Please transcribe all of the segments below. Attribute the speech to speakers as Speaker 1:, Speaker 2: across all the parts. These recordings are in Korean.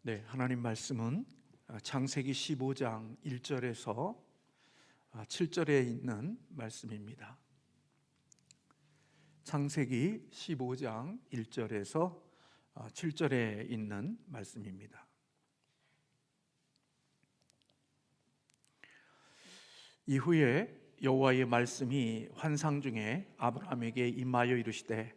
Speaker 1: 네, 하나님 말씀은 창세기 15장 1절에서 7절에 있는 말씀입니다. 창세기 15장 1절에서 7절에 있는 말씀입니다. 이후에 여호와의 말씀이 환상 중에 아브라함에게 임하여 이르시되,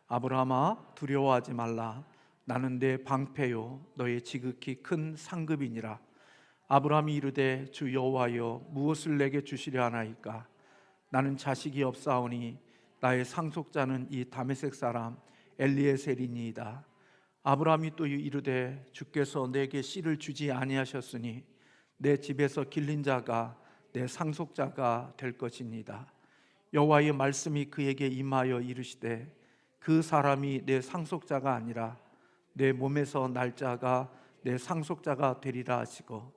Speaker 1: 아브라함아, 두려워하지 말라. 나는 내 방패요 너의 지극히 큰 상급이니라. 아브라함이 이르되, 주 여호와여, 무엇을 내게 주시려 하나이까? 나는 자식이 없사오니 나의 상속자는 이 다메섹 사람 엘리에셀이니이다. 아브라함이 또 이르되, 주께서 내게 씨를 주지 아니하셨으니 내 집에서 길린 자가 내 상속자가 될 것입니다. 여호와의 말씀이 그에게 임하여 이르시되, 그 사람이 내 상속자가 아니라 내 몸에서 날 자가 내 상속자가 되리라 하시고,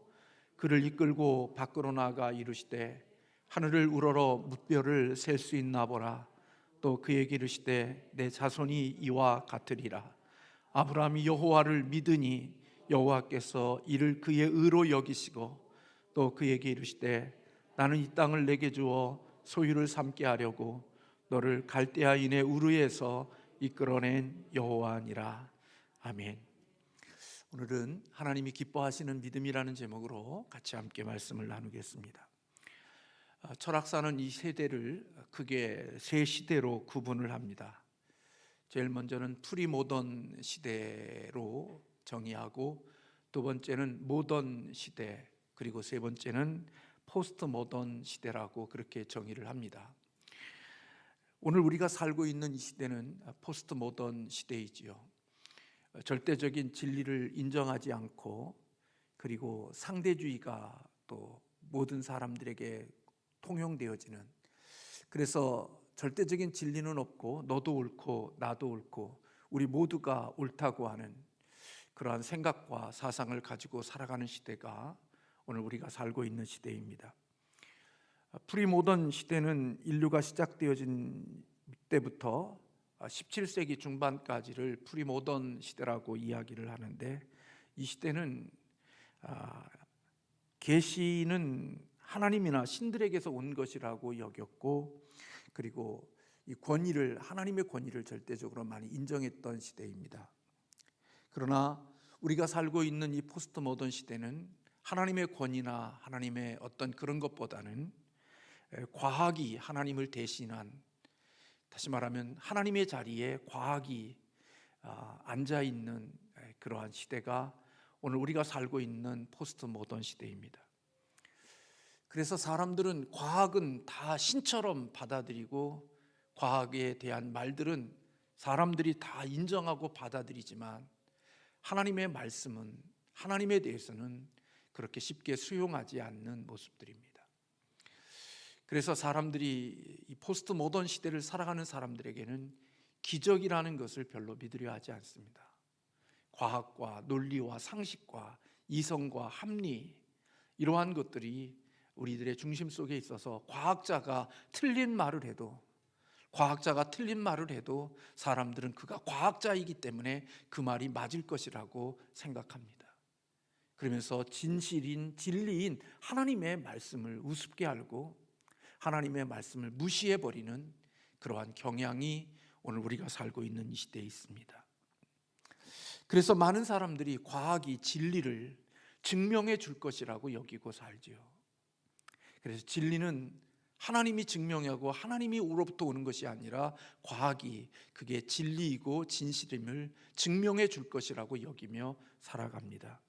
Speaker 1: 그를 이끌고 밖으로 나가 이르시되, 하늘을 우러러 무뼈를 셀 수 있나 보라. 또 그에게 이르시되, 내 자손이 이와 같으리라. 아브라함이 여호와를 믿으니 여호와께서 이를 그의 의로 여기시고, 또 그에게 이르시되, 나는 이 땅을 내게 주어 소유를 삼게 하려고 너를 갈대아인의 우르에서 이끌어낸 여호와니라. 아멘. 오늘은 하나님이 기뻐하시는 믿음이라는 제목으로 같이 함께 말씀을 나누겠습니다. 철학사는 이 세대를 크게 세 시대로 구분을 합니다. 제일 먼저는 프리모던 시대로 정의하고, 두 번째는 모던 시대, 그리고 세 번째는 포스트 모던 시대라고 그렇게 정의를 합니다. 오늘 우리가 살고 있는 이 시대는 포스트 모던 시대이지요. 절대적인 진리를 인정하지 않고, 그리고 상대주의가 또 모든 사람들에게 통용되어지는, 그래서 절대적인 진리는 없고 너도 옳고 나도 옳고 우리 모두가 옳다고 하는 그러한 생각과 사상을 가지고 살아가는 시대가 오늘 우리가 살고 있는 시대입니다. 프리모던 시대는 인류가 시작되어진 때부터 17세기 중반까지를 프리모던 시대라고 이야기를 하는데, 이 시대는 계시는 하나님이나 신들에게서 온 것이라고 여겼고, 그리고 이 권위를, 하나님의 권위를 절대적으로 많이 인정했던 시대입니다. 그러나 우리가 살고 있는 이 포스트 모던 시대는 하나님의 권위나 하나님의 어떤 그런 것보다는 과학이 하나님을 대신한, 다시 말하면 하나님의 자리에 과학이 앉아있는 그러한 시대가 오늘 우리가 살고 있는 포스트 모던 시대입니다. 그래서 사람들은 과학은 다 신처럼 받아들이고, 과학에 대한 말들은 사람들이 다 인정하고 받아들이지만, 하나님의 말씀은, 하나님에 대해서는 그렇게 쉽게 수용하지 않는 모습들입니다. 그래서 사람들이 이 포스트 모던 시대를 살아가는 사람들에게는 기적이라는 것을 별로 믿으려 하지 않습니다. 과학과 논리와 상식과 이성과 합리, 이러한 것들이 우리들의 중심 속에 있어서 과학자가 틀린 말을 해도 사람들은 그가 과학자이기 때문에 그 말이 맞을 것이라고 생각합니다. 그러면서 진실인, 진리인 하나님의 말씀을 우습게 알고 하나님의 말씀을 무시해버리는 그러한 경향이 오늘 우리가 살고 있는 이 시대에 있습니다. 그래서 많은 사람들이 과학이 진리를 증명해 줄 것이라고 여기고 살지요. 그래서 진리는 하나님이 증명하고 하나님이 우로부터 오는 것이 아니라, 과학이 그게 진리이고 진실임을 증명해 줄 것이라고 여기며 살아갑니다.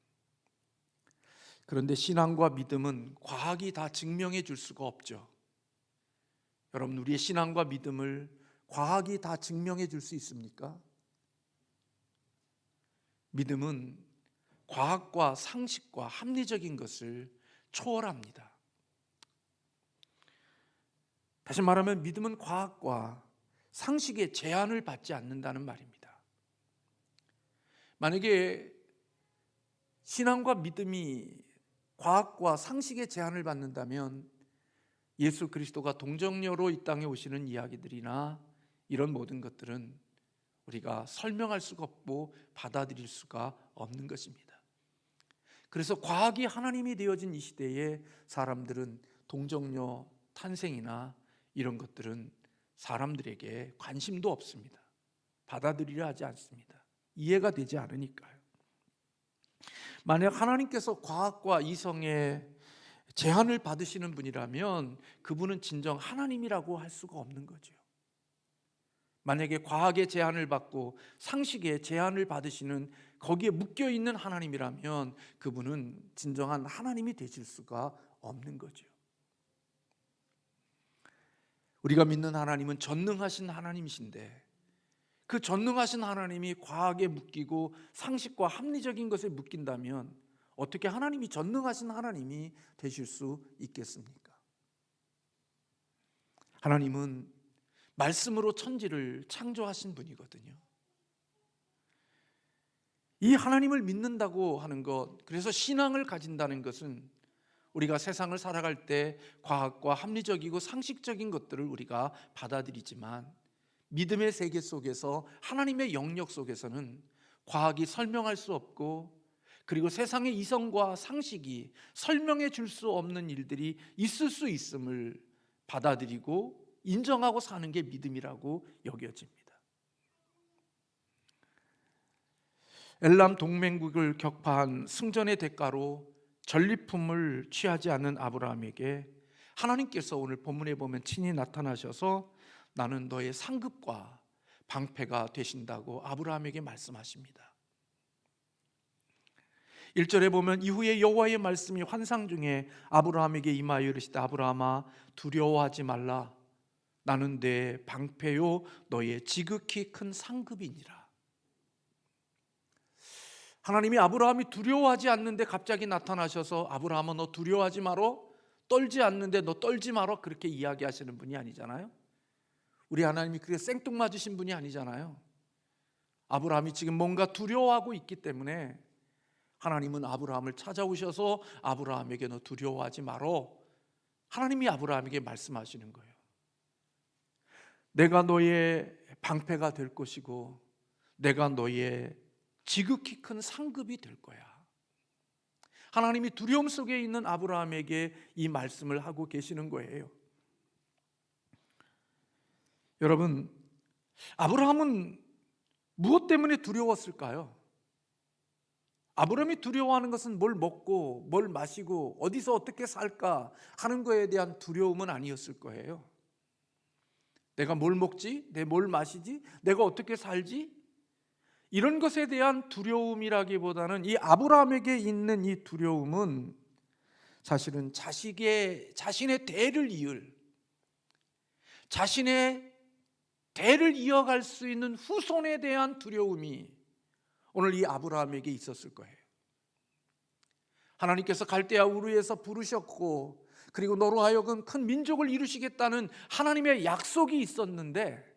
Speaker 1: 그런데 신앙과 믿음은 과학이 다 증명해 줄 수가 없죠. 여러분, 우리의 신앙과 믿음을 과학이 다 증명해 줄 수 있습니까? 믿음은 과학과 상식과 합리적인 것을 초월합니다. 다시 말하면 믿음은 과학과 상식의 제한을 받지 않는다는 말입니다. 만약에 신앙과 믿음이 과학과 상식의 제한을 받는다면, 예수 그리스도가 동정녀로 이 땅에 오시는 이야기들이나 이런 모든 것들은 우리가 설명할 수가 없고 받아들일 수가 없는 것입니다. 그래서 과학이 하나님이 되어진 이 시대에 사람들은 동정녀 탄생이나 이런 것들은 사람들에게 관심도 없습니다. 받아들이려 하지 않습니다. 이해가 되지 않으니까요. 만약 하나님께서 과학과 이성의 제한을 받으시는 분이라면 그분은 진정 하나님이라고 할 수가 없는 거죠. 만약에 과학의 제한을 받고 상식의 제한을 받으시는 거기에 묶여있는 하나님이라면 그분은 진정한 하나님이 되실 수가 없는 거죠. 우리가 믿는 하나님은 전능하신 하나님이신데 그 전능하신 하나님이 과학에 묶이고 상식과 합리적인 것에 묶인다면 어떻게 하나님이 전능하신 하나님이 되실 수 있겠습니까? 하나님은 말씀으로 천지를 창조하신 분이거든요. 이 하나님을 믿는다고 하는 것, 그래서 신앙을 가진다는 것은 우리가 세상을 살아갈 때 과학과 합리적이고 상식적인 것들을 우리가 받아들이지만 믿음의 세계 속에서 하나님의 영역 속에서는 과학이 설명할 수 없고 그리고 세상의 이성과 상식이 설명해 줄 수 없는 일들이 있을 수 있음을 받아들이고 인정하고 사는 게 믿음이라고 여겨집니다. 엘람 동맹국을 격파한 승전의 대가로 전리품을 취하지 않는 아브라함에게 하나님께서 오늘 본문에 보면 친히 나타나셔서 나는 너의 상급과 방패가 되신다고 아브라함에게 말씀하십니다. 1절에 보면 이후에 여호와의 말씀이 환상 중에 아브라함에게 임하여 이르시되 아브라함아 두려워하지 말라 나는 내 방패요 너의 지극히 큰 상급이니라. 하나님이 아브라함이 두려워하지 않는데 갑자기 나타나셔서 아브라함아 너 두려워하지 마라, 떨지 않는데 너 떨지 마라 그렇게 이야기하시는 분이 아니잖아요. 우리 하나님이 그렇게 생뚱맞으신 분이 아니잖아요. 아브라함이 지금 뭔가 두려워하고 있기 때문에 하나님은 아브라함을 찾아오셔서 아브라함에게 너 두려워하지 마라 하나님이 아브라함에게 말씀하시는 거예요. 내가 너의 방패가 될 것이고 내가 너의 지극히 큰 상급이 될 거야. 하나님이 두려움 속에 있는 아브라함에게 이 말씀을 하고 계시는 거예요. 여러분, 아브라함은 무엇 때문에 두려웠을까요? 아브라함이 두려워하는 것은 뭘 먹고 뭘 마시고 어디서 어떻게 살까 하는 거에 대한 두려움은 아니었을 거예요. 내가 뭘 먹지? 내가 뭘 마시지? 내가 어떻게 살지? 이런 것에 대한 두려움이라기보다는 이 아브라함에게 있는 이 두려움은 사실은 자신의 대를 이을, 자신의 대를 이어갈 수 있는 후손에 대한 두려움이 오늘 이 아브라함에게 있었을 거예요. 하나님께서 갈대아 우르에서 부르셨고 그리고 너로 하여금 큰 민족을 이루시겠다는 하나님의 약속이 있었는데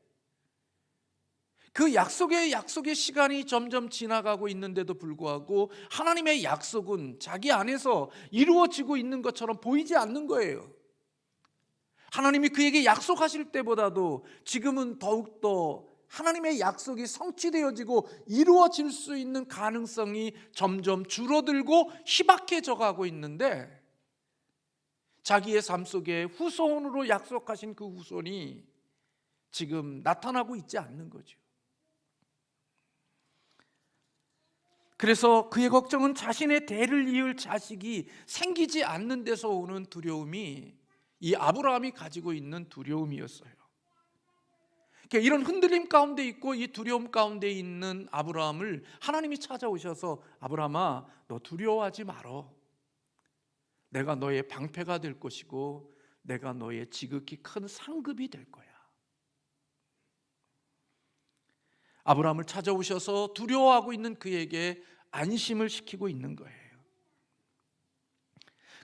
Speaker 1: 그 약속의 시간이 점점 지나가고 있는데도 불구하고 하나님의 약속은 자기 안에서 이루어지고 있는 것처럼 보이지 않는 거예요. 하나님이 그에게 약속하실 때보다도 지금은 더욱더 하나님의 약속이 성취되어지고 이루어질 수 있는 가능성이 점점 줄어들고 희박해져 가고 있는데 자기의 삶 속에 후손으로 약속하신 그 후손이 지금 나타나고 있지 않는 거죠. 그래서 그의 걱정은 자신의 대를 이을 자식이 생기지 않는 데서 오는 두려움이 이 아브라함이 가지고 있는 두려움이었어요. 그러니까 이런 흔들림 가운데 있고 이 두려움 가운데 있는 아브라함을 하나님이 찾아오셔서 아브라함아 너 두려워하지 마라. 내가 너의 방패가 될 것이고 내가 너의 지극히 큰 상급이 될 거야. 아브라함을 찾아오셔서 두려워하고 있는 그에게 안심을 시키고 있는 거예요.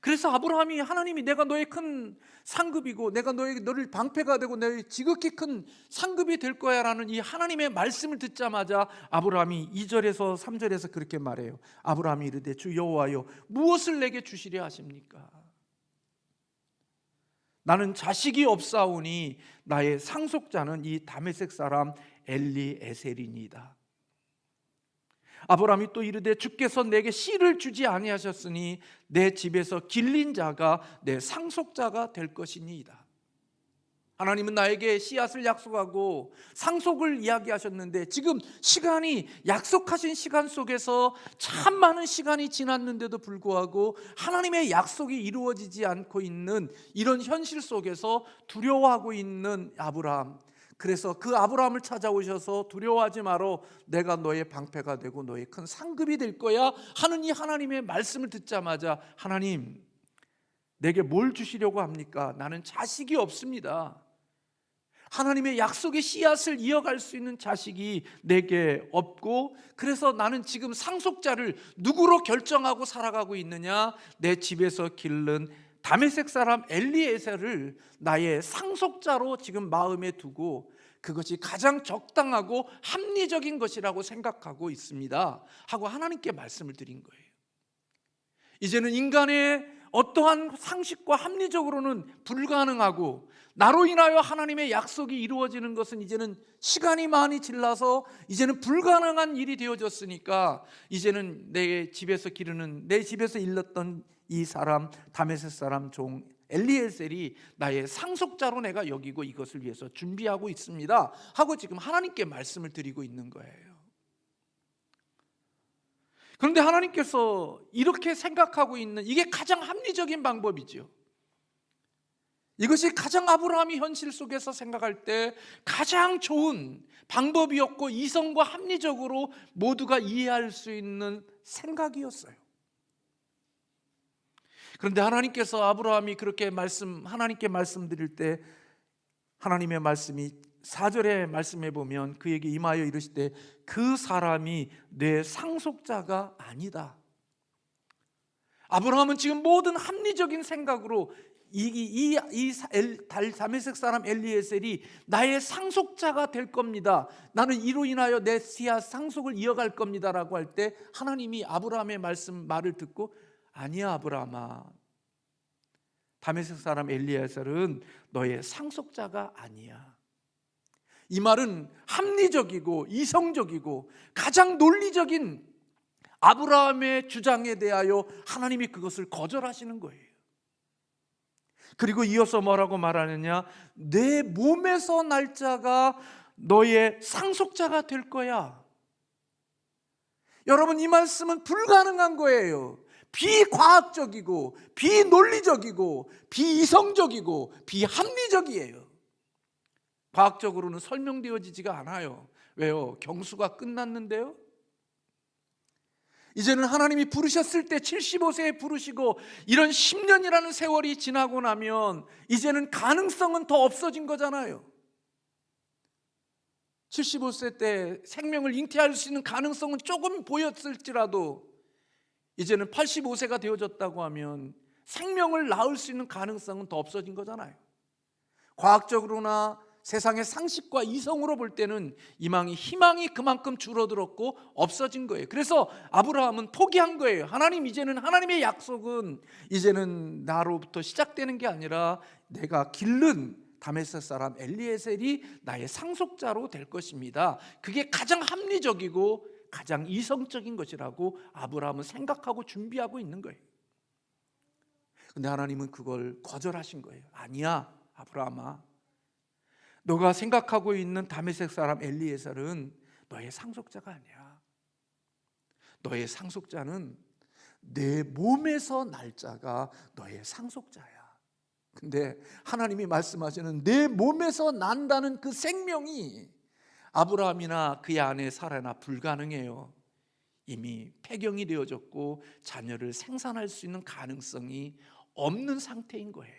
Speaker 1: 그래서 아브라함이 하나님이 내가 너의 큰 상급이고 내가 너를 방패가 되고 너의 지극히 큰 상급이 될 거야 라는 이 하나님의 말씀을 듣자마자 아브라함이 2절에서 3절에서 그렇게 말해요. 아브라함이 이르되 주 여호와여 무엇을 내게 주시려 하십니까? 나는 자식이 없사오니 나의 상속자는 이 다메섹 사람 엘리에셀이니이다. 아브라함이 또 이르되 주께서 내게 씨를 주지 아니하셨으니 내 집에서 길린 자가 내 상속자가 될 것이니이다. 하나님은 나에게 씨앗을 약속하고 상속을 이야기하셨는데, 지금 시간이, 약속하신 시간 속에서 참 많은 시간이 지났는데도 불구하고 하나님의 약속이 이루어지지 않고 있는 이런 현실 속에서 두려워하고 있는 아브라함. 그래서 그 아브라함을 찾아오셔서 두려워하지 마라, 내가 너의 방패가 되고 너의 큰 상급이 될 거야 하는 이 하나님의 말씀을 듣자마자, 하나님, 내게 뭘 주시려고 합니까? 나는 자식이 없습니다. 하나님의 약속의 씨앗을 이어갈 수 있는 자식이 내게 없고, 그래서 나는 지금 상속자를 누구로 결정하고 살아가고 있느냐? 내 집에서 기른 다메섹 사람 엘리에셀을 나의 상속자로 지금 마음에 두고, 그것이 가장 적당하고 합리적인 것이라고 생각하고 있습니다 하고 하나님께 말씀을 드린 거예요. 이제는 인간의 어떠한 상식과 합리적으로는 불가능하고, 나로 인하여 하나님의 약속이 이루어지는 것은 이제는 시간이 많이 지나서 이제는 불가능한 일이 되어졌으니까, 이제는 내 집에서 기르는, 내 집에서 일렀던 이 사람 다메섹 사람 종 엘리에셀이 나의 상속자로 내가 여기고 이것을 위해서 준비하고 있습니다 하고 지금 하나님께 말씀을 드리고 있는 거예요. 그런데 하나님께서 이렇게 생각하고 있는, 이게 가장 합리적인 방법이죠. 이것이 가장 아브라함이 현실 속에서 생각할 때 가장 좋은 방법이었고, 이성과 합리적으로 모두가 이해할 수 있는 생각이었어요. 그런데 하나님께서 아브라함이 그렇게 하나님께 말씀드릴 때, 하나님의 말씀이 4절의 말씀에 보면 그에게 임하여 이르시되 그 사람이 내 상속자가 아니다. 아브라함은 지금 모든 합리적인 생각으로 다메섹 사람 엘리에셀이 나의 상속자가 될 겁니다, 나는 이로 인하여 내 씨앗 상속을 이어갈 겁니다 라고 할 때, 하나님이 아브라함의 말을 듣고, 아니야 아브라함아, 다메섹 사람 엘리에셀은 너의 상속자가 아니야. 이 말은 합리적이고 이성적이고 가장 논리적인 아브라함의 주장에 대하여 하나님이 그것을 거절하시는 거예요. 그리고 이어서 뭐라고 말하느냐? 내 몸에서 날 자가 너의 상속자가 될 거야. 여러분, 이 말씀은 불가능한 거예요. 비과학적이고 비논리적이고 비이성적이고 비합리적이에요. 과학적으로는 설명되어지지가 않아요. 왜요? 경수가 끝났는데요. 이제는 하나님이 부르셨을 때 75세에 부르시고 이런 10년이라는 세월이 지나고 나면 이제는 가능성은 더 없어진 거잖아요. 75세 때 생명을 잉태할 수 있는 가능성은 조금 보였을지라도 이제는 85세가 되어졌다고 하면 생명을 낳을 수 있는 가능성은 더 없어진 거잖아요. 과학적으로나 세상의 상식과 이성으로 볼 때는 희망이 그만큼 줄어들었고 없어진 거예요. 그래서 아브라함은 포기한 거예요. 하나님, 이제는 하나님의 약속은 이제는 나로부터 시작되는 게 아니라 내가 기른 다메섹 사람 엘리에셀이 나의 상속자로 될 것입니다. 그게 가장 합리적이고 가장 이성적인 것이라고 아브라함은 생각하고 준비하고 있는 거예요. 근데 하나님은 그걸 거절하신 거예요. 아니야 아브라함아, 너가 생각하고 있는 다메섹 사람 엘리에셀은 너의 상속자가 아니야. 너의 상속자는 내 몸에서 날 자가 너의 상속자야. 근데 하나님이 말씀하시는 내 몸에서 난다는 그 생명이 아브라함이나 그의 아내 사라나 불가능해요. 이미 폐경이 되어졌고 자녀를 생산할 수 있는 가능성이 없는 상태인 거예요.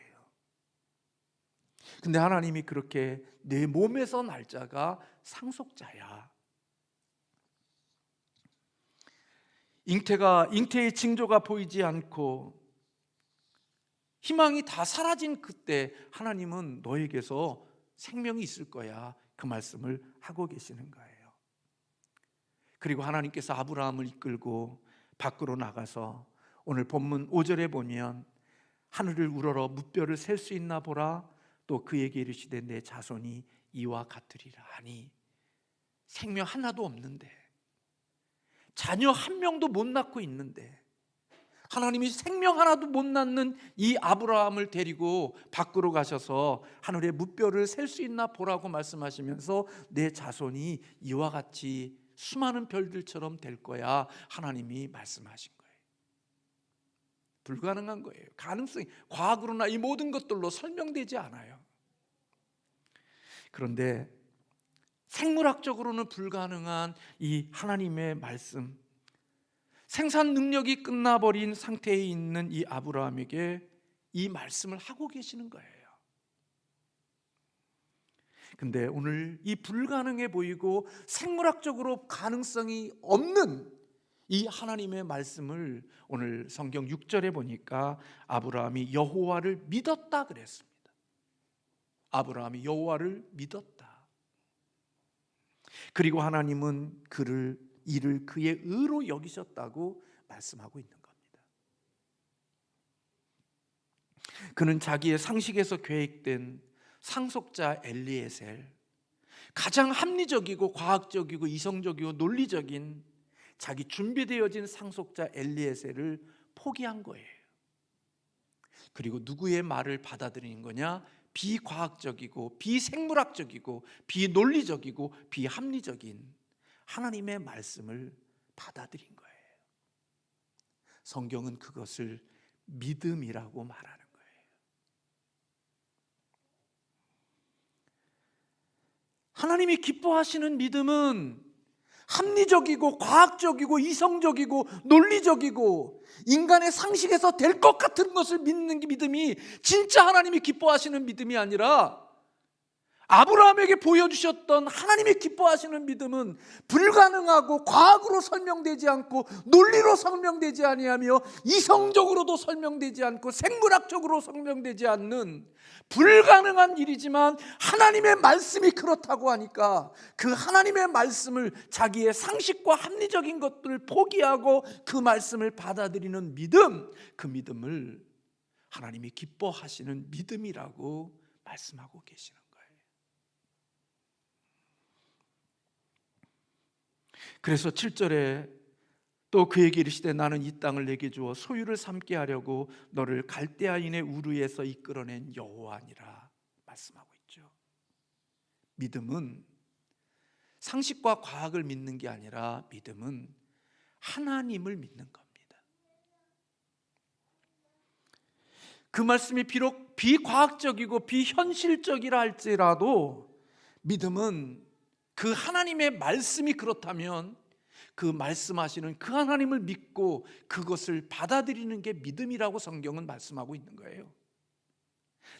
Speaker 1: 근데 하나님이 그렇게 내 몸에서 날 자가 상속자야. 잉태의 징조가 보이지 않고 희망이 다 사라진 그때 하나님은 너에게서 생명이 있을 거야, 그 말씀을 하고 계시는 거예요. 그리고 하나님께서 아브라함을 이끌고 밖으로 나가서 오늘 본문 5절에 보면 하늘을 우러러 무뼈를 셀 수 있나 보라, 또 그에게 이르시되 내 자손이 이와 같으리라 하니, 생명 하나도 없는데 자녀 한 명도 못 낳고 있는데 하나님이 생명 하나도 못 낳는 이 아브라함을 데리고 밖으로 가셔서 하늘의 무뼈를 셀 수 있나 보라고 말씀하시면서 내 자손이 이와 같이 수많은 별들처럼 될 거야, 하나님이 말씀하신 거예요. 불가능한 거예요. 가능성이 과학으로나 이 모든 것들로 설명되지 않아요. 그런데 생물학적으로는 불가능한 이 하나님의 말씀, 생산 능력이 끝나버린 상태에 있는 이 아브라함에게 이 말씀을 하고 계시는 거예요. 근데 오늘 이 불가능해 보이고 생물학적으로 가능성이 없는 이 하나님의 말씀을 오늘 성경 6절에 보니까 아브라함이 여호와를 믿었다 그랬습니다. 아브라함이 여호와를 믿었다. 그리고 하나님은 이를 그의 의로 여기셨다고 말씀하고 있는 겁니다. 그는 자기의 상식에서 계획된 상속자 엘리에셀, 가장 합리적이고 과학적이고 이성적이고 논리적인 자기 준비되어진 상속자 엘리에셀을 포기한 거예요. 그리고 누구의 말을 받아들이는 거냐? 비과학적이고 비생물학적이고 비논리적이고 비합리적인 하나님의 말씀을 받아들인 거예요. 성경은 그것을 믿음이라고 말하는 거예요. 하나님이 기뻐하시는 믿음은 합리적이고 과학적이고 이성적이고 논리적이고 인간의 상식에서 될 것 같은 것을 믿는 믿음이 진짜 하나님이 기뻐하시는 믿음이 아니라 아브라함에게 보여주셨던 하나님이 기뻐하시는 믿음은 불가능하고 과학으로 설명되지 않고 논리로 설명되지 아니하며 이성적으로도 설명되지 않고 생물학적으로 설명되지 않는 불가능한 일이지만 하나님의 말씀이 그렇다고 하니까 그 하나님의 말씀을 자기의 상식과 합리적인 것들을 포기하고 그 말씀을 받아들이는 믿음, 그 믿음을 하나님이 기뻐하시는 믿음이라고 말씀하고 계시는 거예요. 그래서 7절에 또 그에게 이르시되 나는 이 땅을 내게 주어 소유를 삼게 하려고 너를 갈대아인의 우르에서 이끌어낸 여호와니라 말씀하고 있죠. 믿음은 상식과 과학을 믿는 게 아니라 믿음은 하나님을 믿는 겁니다. 그 말씀이 비록 비과학적이고 비현실적이라 할지라도 믿음은 그 하나님의 말씀이 그렇다면 그 말씀하시는 그 하나님을 믿고 그것을 받아들이는 게 믿음이라고 성경은 말씀하고 있는 거예요.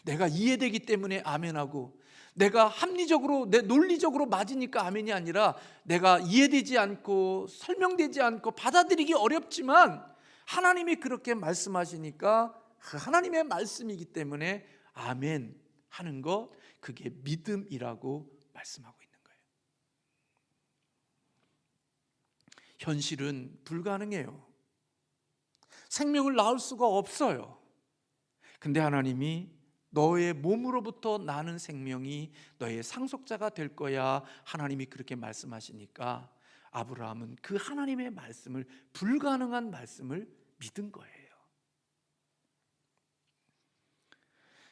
Speaker 1: 내가 이해되기 때문에 아멘하고 내가 합리적으로 내 논리적으로 맞으니까 아멘이 아니라 내가 이해되지 않고 설명되지 않고 받아들이기 어렵지만 하나님이 그렇게 말씀하시니까 그 하나님의 말씀이기 때문에 아멘 하는 것, 그게 믿음이라고 말씀하고 있는 거예요. 현실은 불가능해요. 생명을 낳을 수가 없어요. 근데 하나님이 너의 몸으로부터 나는 생명이 너의 상속자가 될 거야, 하나님이 그렇게 말씀하시니까 아브라함은 그 하나님의 말씀을, 불가능한 말씀을 믿은 거예요.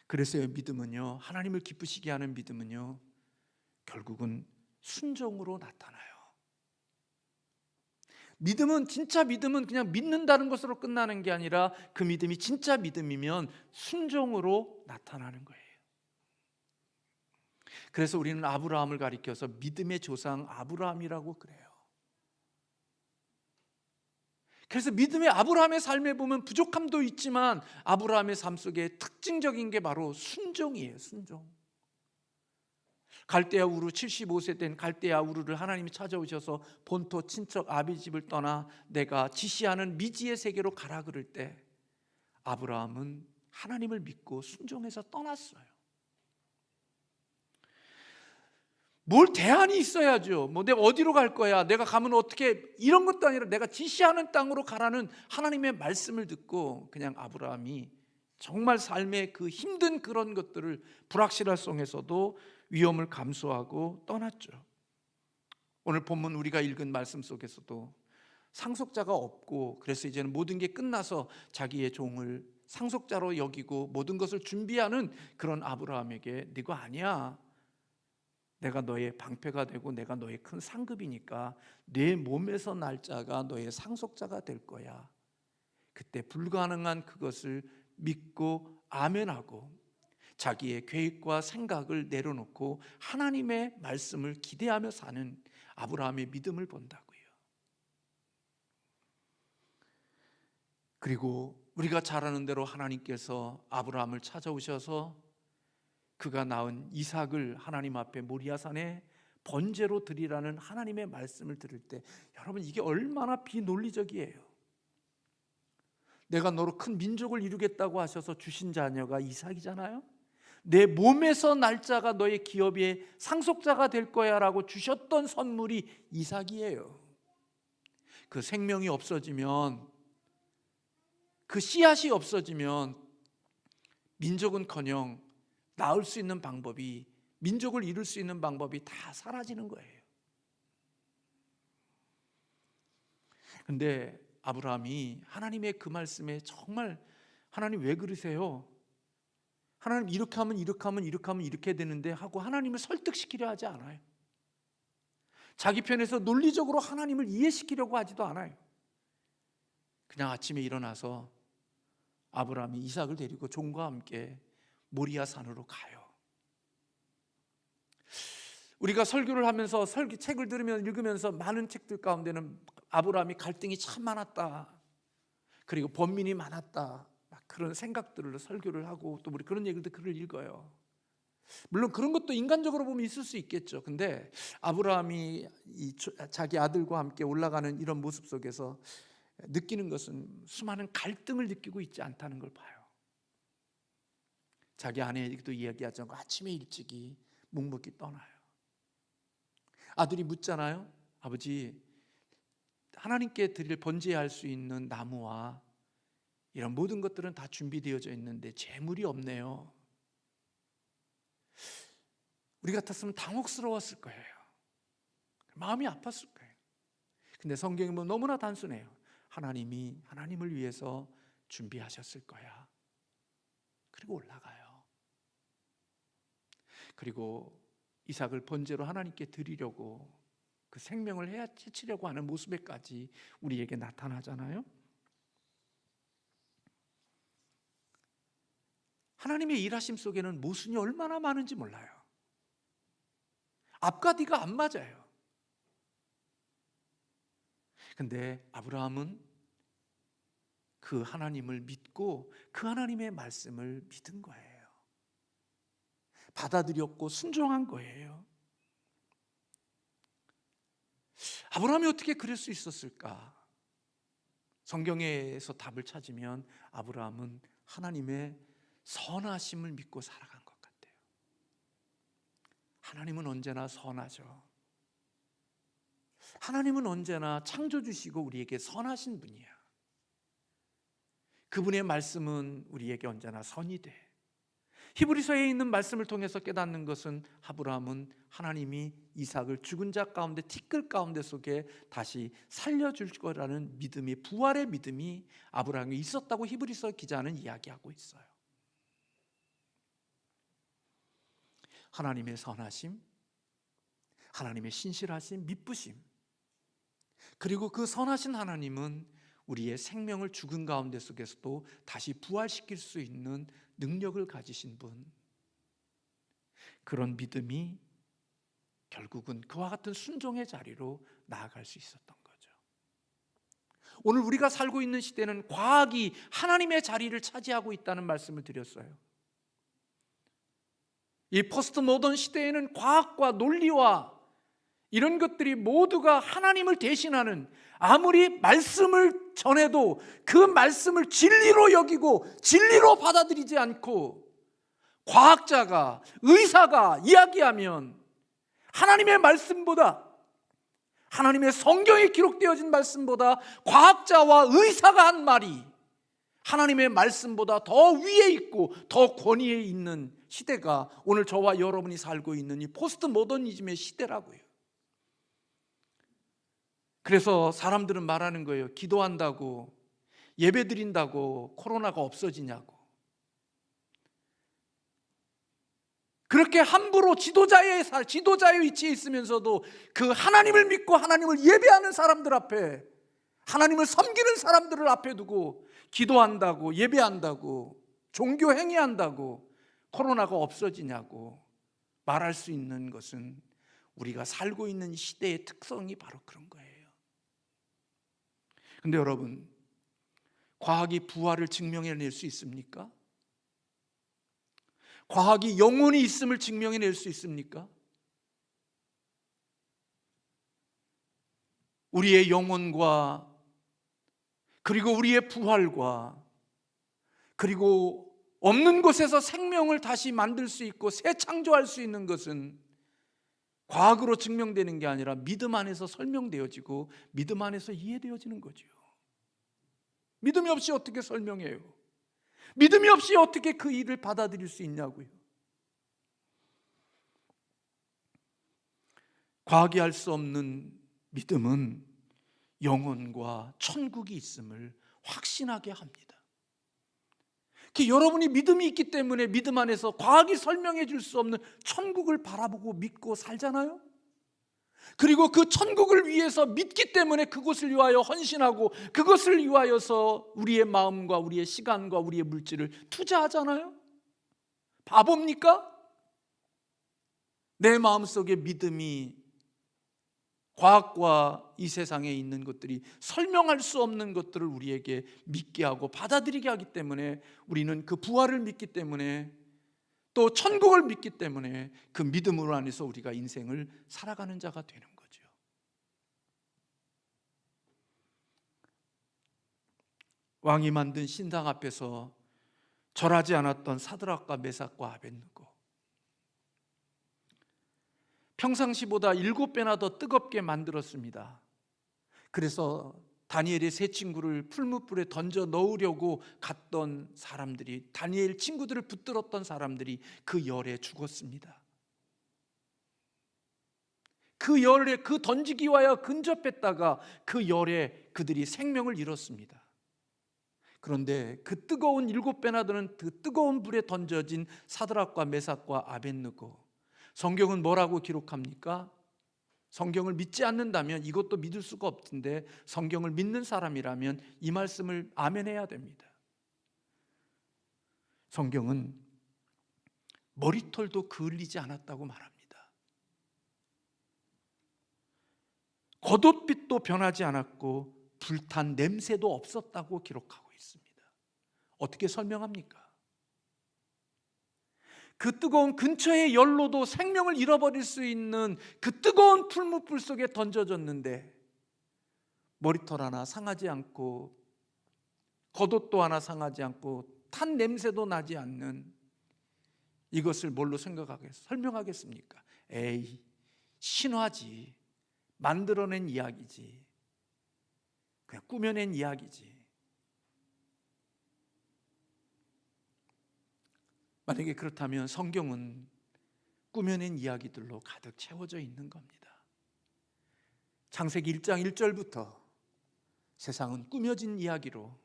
Speaker 1: 그래서 믿음은요, 하나님을 기쁘시게 하는 믿음은요, 결국은 순종으로 나타나요. 믿음은, 진짜 믿음은 그냥 믿는다는 것으로 끝나는 게 아니라 그 믿음이 진짜 믿음이면 순종으로 나타나는 거예요. 그래서 우리는 아브라함을 가리켜서 믿음의 조상 아브라함이라고 그래요. 그래서 믿음의 아브라함의 삶에 보면 부족함도 있지만 아브라함의 삶 속에 특징적인 게 바로 순종이에요. 순종. 갈대아 우르, 75세 된 갈대아 우르를 하나님이 찾아오셔서 본토 친척 아비 집을 떠나 내가 지시하는 미지의 세계로 가라 그럴 때 아브라함은 하나님을 믿고 순종해서 떠났어요. 뭘 대안이 있어야죠. 뭐 내가 어디로 갈 거야, 내가 가면 어떻게, 이런 것도 아니라 내가 지시하는 땅으로 가라는 하나님의 말씀을 듣고 그냥 아브라함이 정말 삶의 그 힘든 그런 것들을 불확실할 속에서도 위험을 감수하고 떠났죠. 오늘 본문 우리가 읽은 말씀 속에서도 상속자가 없고, 그래서 이제는 모든 게 끝나서 자기의 종을 상속자로 여기고 모든 것을 준비하는 그런 아브라함에게 네가 아니야, 내가 너의 방패가 되고 내가 너의 큰 상급이니까 내 몸에서 날 자가 너의 상속자가 될 거야. 그때 불가능한 그것을 믿고 아멘하고 자기의 계획과 생각을 내려놓고 하나님의 말씀을 기대하며 사는 아브라함의 믿음을 본다고요. 그리고 우리가 잘 아는 대로 하나님께서 아브라함을 찾아오셔서 그가 낳은 이삭을 하나님 앞에 모리아산에 번제로 드리라는 하나님의 말씀을 들을 때, 여러분 이게 얼마나 비논리적이에요. 내가 너로 큰 민족을 이루겠다고 하셔서 주신 자녀가 이삭이잖아요. 내 몸에서 날 자가 너의 기업의 상속자가 될 거야 라고 주셨던 선물이 이삭이에요. 그 생명이 없어지면, 그 씨앗이 없어지면 민족은커녕 낳을 수 있는 방법이, 민족을 이룰 수 있는 방법이 다 사라지는 거예요. 근데 아브라함이 하나님의 그 말씀에 정말, 하나님 왜 그러세요? 하나님 이렇게 하면 이렇게 하면 이렇게 하면 이렇게 되는데 하고 하나님을 설득시키려 하지 않아요. 자기 편에서 논리적으로 하나님을 이해시키려고 하지도 않아요. 그냥 아침에 일어나서 아브라함이 이삭을 데리고 종과 함께 모리아 산으로 가요. 우리가 설교를 하면서 책을 들으면서 읽으면서 많은 책들 가운데는 아브라함이 갈등이 참 많았다, 그리고 번민이 많았다, 막 그런 생각들을 설교를 하고 또 우리 그런 얘기도 글을 읽어요. 물론 그런 것도 인간적으로 보면 있을 수 있겠죠. 근데 아브라함이 자기 아들과 함께 올라가는 이런 모습 속에서 느끼는 것은 수많은 갈등을 느끼고 있지 않다는 걸 봐요. 자기 아내에게도 이야기하지 않고 아침에 일찍이 묵묵히 떠나요. 아들이 묻잖아요. 아버지, 하나님께 드릴 번제할 수 있는 나무와 이런 모든 것들은 다 준비되어져 있는데 재물이 없네요. 우리 같았으면 당혹스러웠을 거예요. 마음이 아팠을 거예요. 근데 성경이 보면 너무나 단순해요. 하나님이 하나님을 위해서 준비하셨을 거야. 그리고 올라가요. 그리고 이삭을 번제로 하나님께 드리려고 그 생명을 해치려고 하는 모습에까지 우리에게 나타나잖아요. 하나님의 일하심 속에는 모순이 얼마나 많은지 몰라요. 앞과 뒤가 안 맞아요. 근데 아브라함은 그 하나님을 믿고 그 하나님의 말씀을 믿은 거예요. 받아들였고 순종한 거예요. 아브라함이 어떻게 그럴 수 있었을까? 성경에서 답을 찾으면 아브라함은 하나님의 선하심을 믿고 살아간 것 같아요. 하나님은 언제나 선하죠. 하나님은 언제나 창조주시고 우리에게 선하신 분이야. 그분의 말씀은 우리에게 언제나 선이 돼. 히브리서에 있는 말씀을 통해서 깨닫는 것은 아브라함은 하나님이 이삭을 죽은 자 가운데 티끌 가운데 속에 다시 살려줄 거라는 믿음이, 부활의 믿음이 아브라함에 있었다고 히브리서 기자는 이야기하고 있어요. 하나님의 선하심, 하나님의 신실하심, 미쁘심, 그리고 그 선하신 하나님은 우리의 생명을 죽은 가운데 속에서도 다시 부활시킬 수 있는 능력을 가지신 분. 그런 믿음이 결국은 그와 같은 순종의 자리로 나아갈 수 있었던 거죠. 오늘 우리가 살고 있는 시대는 과학이 하나님의 자리를 차지하고 있다는 말씀을 드렸어요. 이 포스트 모던 시대에는 과학과 논리와 이런 것들이 모두가 하나님을 대신하는, 아무리 말씀을 전해도 그 말씀을 진리로 여기고 진리로 받아들이지 않고 과학자가, 의사가 이야기하면 하나님의 말씀보다, 하나님의 성경에 기록되어진 말씀보다 과학자와 의사가 한 말이 하나님의 말씀보다 더 위에 있고 더 권위에 있는 시대가 오늘 저와 여러분이 살고 있는 이 포스트 모더니즘의 시대라고요. 그래서 사람들은 말하는 거예요. 기도한다고, 예배 드린다고 코로나가 없어지냐고. 그렇게 함부로 지도자의 위치에 있으면서도 그 하나님을 믿고 하나님을 예배하는 사람들 앞에, 하나님을 섬기는 사람들을 앞에 두고 기도한다고, 예배한다고, 종교 행위한다고 코로나가 없어지냐고 말할 수 있는 것은 우리가 살고 있는 시대의 특성이 바로 그런 거예요. 근데 여러분, 과학이 부활을 증명해낼 수 있습니까? 과학이 영혼이 있음을 증명해낼 수 있습니까? 우리의 영혼과 그리고 우리의 부활과 그리고 없는 곳에서 생명을 다시 만들 수 있고 새 창조할 수 있는 것은 과학으로 증명되는 게 아니라 믿음 안에서 설명되어지고 믿음 안에서 이해되어지는 거죠. 믿음이 없이 어떻게 설명해요? 믿음이 없이 어떻게 그 일을 받아들일 수 있냐고요. 과학이 할 수 없는 믿음은 영혼과 천국이 있음을 확신하게 합니다. 여러분이 믿음이 있기 때문에 믿음 안에서 과학이 설명해 줄 수 없는 천국을 바라보고 믿고 살잖아요. 그리고 그 천국을 위해서 믿기 때문에 그곳을 위하여 헌신하고 그것을 위하여서 우리의 마음과 우리의 시간과 우리의 물질을 투자하잖아요. 바보입니까? 내 마음속에 믿음이 과학과 이 세상에 있는 것들이 설명할 수 없는 것들을 우리에게 믿게 하고 받아들이게 하기 때문에 우리는 그 부활을 믿기 때문에 또 천국을 믿기 때문에 그 믿음으로 안에서 우리가 인생을 살아가는 자가 되는 거죠. 왕이 만든 신상 앞에서 절하지 않았던 사드락과 메삭과 아벳느고, 평상시보다 7배나 더 뜨겁게 만들었습니다. 그래서 다니엘의 세 친구를 풀무불에 던져 넣으려고 갔던 사람들이, 다니엘 친구들을 붙들었던 사람들이 그 열에 죽었습니다. 그 열에, 그 던지기 위하여 근접했다가 그 열에 그들이 생명을 잃었습니다. 그런데 그 뜨거운 7배나 되는 그 뜨거운 불에 던져진 사드락과 메삭과 아벳느고, 성경은 뭐라고 기록합니까? 성경을 믿지 않는다면 이것도 믿을 수가 없는데 성경을 믿는 사람이라면 이 말씀을 아멘해야 됩니다. 성경은 머리털도 그을리지 않았다고 말합니다. 겉옷빛도 변하지 않았고 불탄 냄새도 없었다고 기록하고 있습니다. 어떻게 설명합니까? 그 뜨거운 근처의 열로도 생명을 잃어버릴 수 있는 그 뜨거운 풀무불 속에 던져졌는데 머리털 하나 상하지 않고 겉옷도 하나 상하지 않고 탄 냄새도 나지 않는 이것을 뭘로 설명하겠습니까? 에이, 신화지, 만들어낸 이야기지, 그냥 꾸며낸 이야기지. 만약에 그렇다면 성경은 꾸며낸 이야기들로 가득 채워져 있는 겁니다. 창세기 1장 1절부터 세상은 꾸며진 이야기로,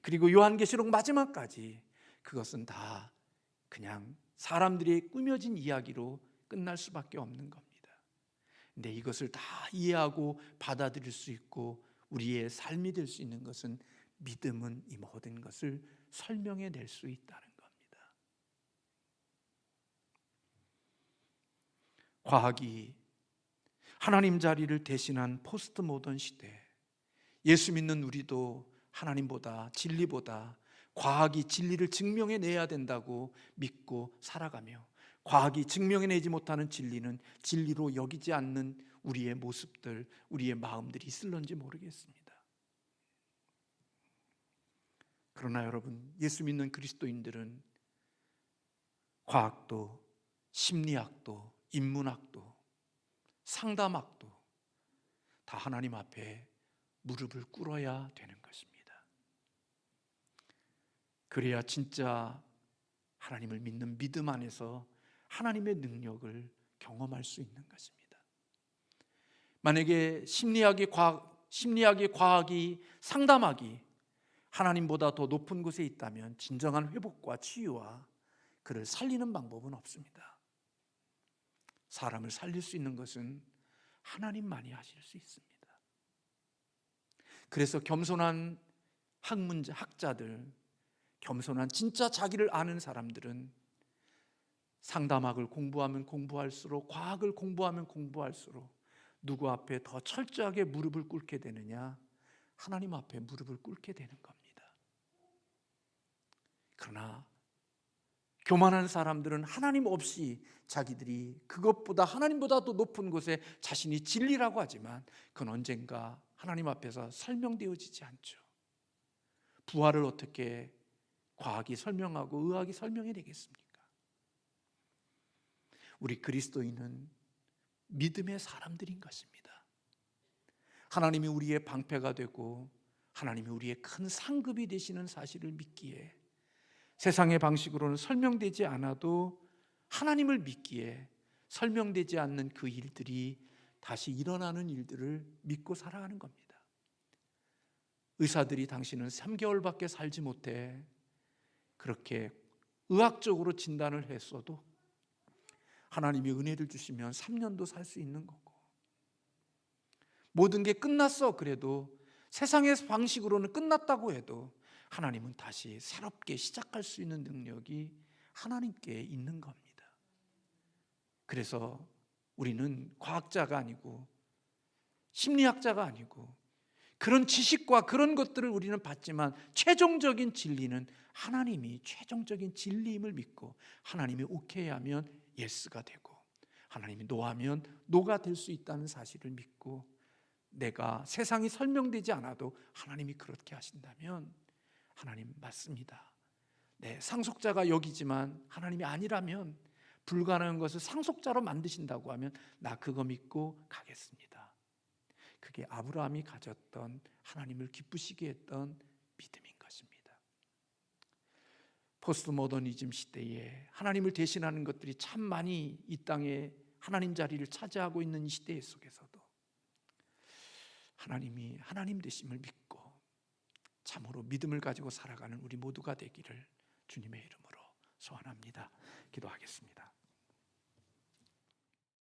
Speaker 1: 그리고 요한계시록 마지막까지 그것은 다 그냥 사람들이 꾸며진 이야기로 끝날 수밖에 없는 겁니다. 근데 이것을 다 이해하고 받아들일 수 있고 우리의 삶이 될 수 있는 것은 믿음은 이 모든 것을 설명해낼 수 있다는 겁니다. 과학이 하나님 자리를 대신한 포스트 모던 시대, 예수 믿는 우리도 하나님보다, 진리보다 과학이 진리를 증명해내야 된다고 믿고 살아가며, 과학이 증명해내지 못하는 진리는 진리로 여기지 않는 우리의 모습들, 우리의 마음들이 있을런지 모르겠습니다. 그러나 여러분, 예수 믿는 그리스도인들은 과학도, 심리학도, 인문학도, 상담학도 다 하나님 앞에 무릎을 꿇어야 되는 것입니다. 그래야 진짜 하나님을 믿는 믿음 안에서 하나님의 능력을 경험할 수 있는 것입니다. 만약에 심리학의 과학이 상담하기 하나님보다 더 높은 곳에 있다면 진정한 회복과 치유와 그를 살리는 방법은 없습니다. 사람을 살릴 수 있는 것은 하나님만이 하실 수 있습니다. 그래서 겸손한 학자들, 겸손한 진짜 자기를 아는 사람들은 상담학을 공부하면 공부할수록, 과학을 공부하면 공부할수록 누구 앞에 더 철저하게 무릎을 꿇게 되느냐? 하나님 앞에 무릎을 꿇게 되는 겁니다. 그러나 교만한 사람들은 하나님 없이 자기들이 그것보다 하나님보다 더 높은 곳에 자신이 진리라고 하지만 그건 언젠가 하나님 앞에서 설명되어지지 않죠. 부활을 어떻게 과학이 설명하고 의학이 설명해내겠습니까? 우리 그리스도인은 믿음의 사람들인 것입니다. 하나님이 우리의 방패가 되고 하나님이 우리의 큰 상급이 되시는 사실을 믿기에 세상의 방식으로는 설명되지 않아도 하나님을 믿기에 설명되지 않는 그 일들이 다시 일어나는 일들을 믿고 살아가는 겁니다. 의사들이 당신은 3개월밖에 살지 못해 그렇게 의학적으로 진단을 했어도 하나님이 은혜를 주시면 3년도 살 수 있는 거고, 모든 게 끝났어 그래도 세상의 방식으로는 끝났다고 해도 하나님은 다시 새롭게 시작할 수 있는 능력이 하나님께 있는 겁니다. 그래서 우리는 과학자가 아니고 심리학자가 아니고 그런 지식과 그런 것들을 우리는 받지만 최종적인 진리는 하나님이 최종적인 진리임을 믿고 하나님이 오케이 하면 예스가 되고 하나님이 노하면 노가 될 수 있다는 사실을 믿고 내가 세상이 설명되지 않아도 하나님이 그렇게 하신다면 하나님 맞습니다. 네, 상속자가 여기지만 하나님이 아니라면 불가능한 것을 상속자로 만드신다고 하면 나 그거 믿고 가겠습니다. 그게 아브라함이 가졌던 하나님을 기쁘시게 했던 믿음인 것입니다. 포스트 모더니즘 시대에 하나님을 대신하는 것들이 참 많이 이 땅에 하나님 자리를 차지하고 있는 이 시대 속에서도 하나님이 하나님 되심을 믿고 참으로 믿음을 가지고 살아가는 우리 모두가 되기를 주님의 이름으로 소원합니다. 기도하겠습니다.